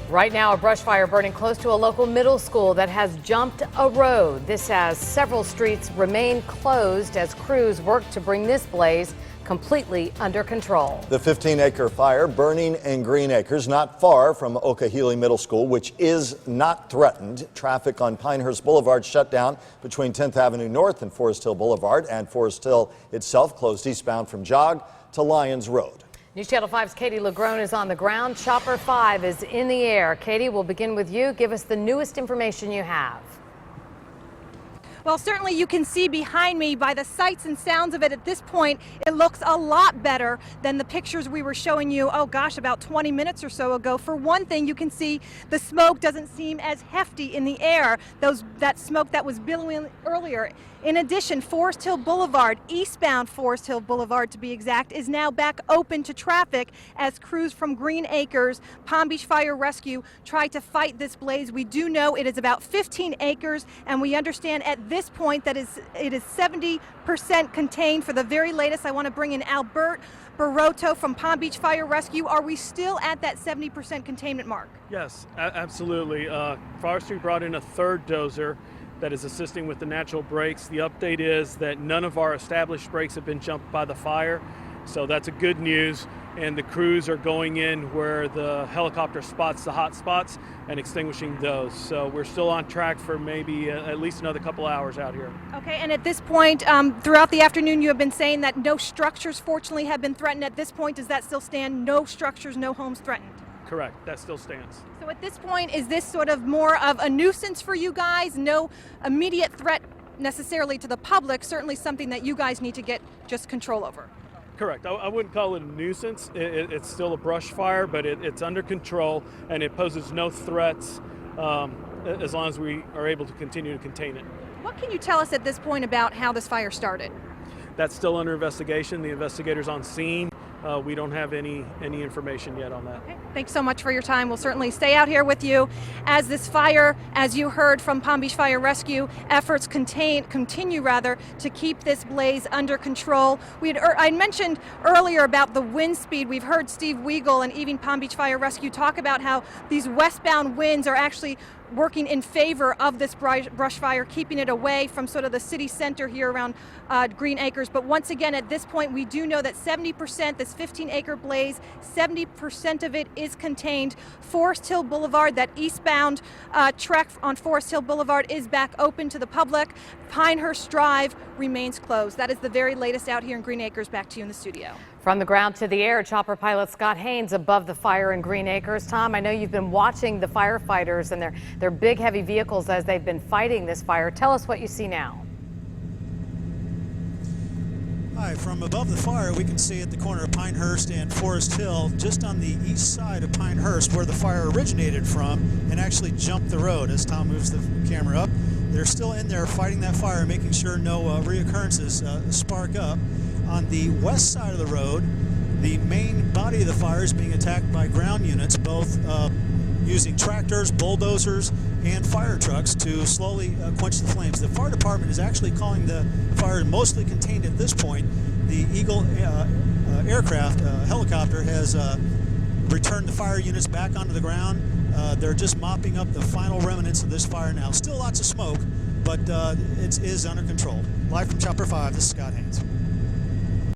Right now, a brush fire burning close to a local middle school that has jumped a road. This as several streets remain closed as crews work to bring this blaze completely under control. The 15-acre fire burning in Greenacres, not far from Okahili Middle School, which is not threatened. Traffic on Pinehurst Boulevard shut down between 10th Avenue North and Forest Hill Boulevard, and Forest Hill itself closed eastbound from Jog to Lyons Road. News Channel 5's Katie LaGrone is on the ground. Chopper 5 is in the air. Katie, we'll begin with you. Give us the newest information you have. Well, certainly you can see behind me by the sights and sounds of it at this point, it looks a lot better than the pictures we were showing you, oh gosh, about 20 minutes or so ago. For one thing, you can see the smoke doesn't seem as hefty in the air, that smoke that was billowing earlier. In addition, Forest Hill Boulevard, eastbound Forest Hill Boulevard to be exact, is now back open to traffic as crews from Greenacres, Palm Beach Fire Rescue try to fight this blaze. We do know it is about 15 acres, and we understand at this point that it is 70% contained. For the very latest, I want to bring in Albert Barotto from Palm Beach Fire Rescue. Are we still at that 70% containment mark? Yes, absolutely. Forestry brought in a third dozer that is assisting with the natural brakes. The update is that none of our established brakes have been jumped by the fire, so that's a good news. And the crews are going in where the helicopter spots the hot spots and extinguishing those. So we're still on track for maybe at least another couple hours out here. Okay, and at this point, throughout the afternoon, you have been saying that no structures, fortunately, have been threatened. At this point, does that still stand? No structures, no homes threatened? Correct, that still stands. So at this point, is this sort of more of a nuisance for you guys? No immediate threat necessarily to the public, certainly something that you guys need to get just control over. Correct. I wouldn't call it a nuisance. It's still a brush fire, but it's under control and it poses no threats as long as we are able to continue to contain it. What can you tell us at this point about how this fire started? That's still under investigation. The investigators on scene. We don't have any information yet on that. Okay. Thanks so much for your time. We'll certainly stay out here with you as this fire, as you heard from Palm Beach Fire Rescue, efforts continue to keep this blaze under control. I mentioned earlier about the wind speed. We've heard Steve Weigel and even Palm Beach Fire Rescue talk about how these westbound winds are actually working in favor of this brush fire, keeping it away from sort of the city center here around Greenacres. But once again, at this point, we do know that 70%, this 15-acre blaze, 70% of it is contained. Forest Hill Boulevard, that eastbound trek on Forest Hill Boulevard, is back open to the public. Pinehurst Drive remains closed. That is the very latest out here in Greenacres. Back to you in the studio. From the ground to the air, chopper pilot Scott Haynes above the fire in Greenacres. Tom, I know you've been watching the firefighters and their big heavy vehicles as they've been fighting this fire. Tell us what you see now. Hi, from above the fire, we can see at the corner of Pinehurst and Forest Hill, just on the east side of Pinehurst, where the fire originated from and actually jumped the road. As Tom moves the camera up, they're still in there fighting that fire, making sure no reoccurrences spark up. On the west side of the road, the main body of the fire is being attacked by ground units, both using tractors, bulldozers, and fire trucks to slowly quench the flames. The fire department is actually calling the fire mostly contained at this point. The Eagle aircraft helicopter has returned the fire units back onto the ground. They're just mopping up the final remnants of this fire now. Still lots of smoke, but it is under control. Live from Chopper 5, this is Scott Haynes.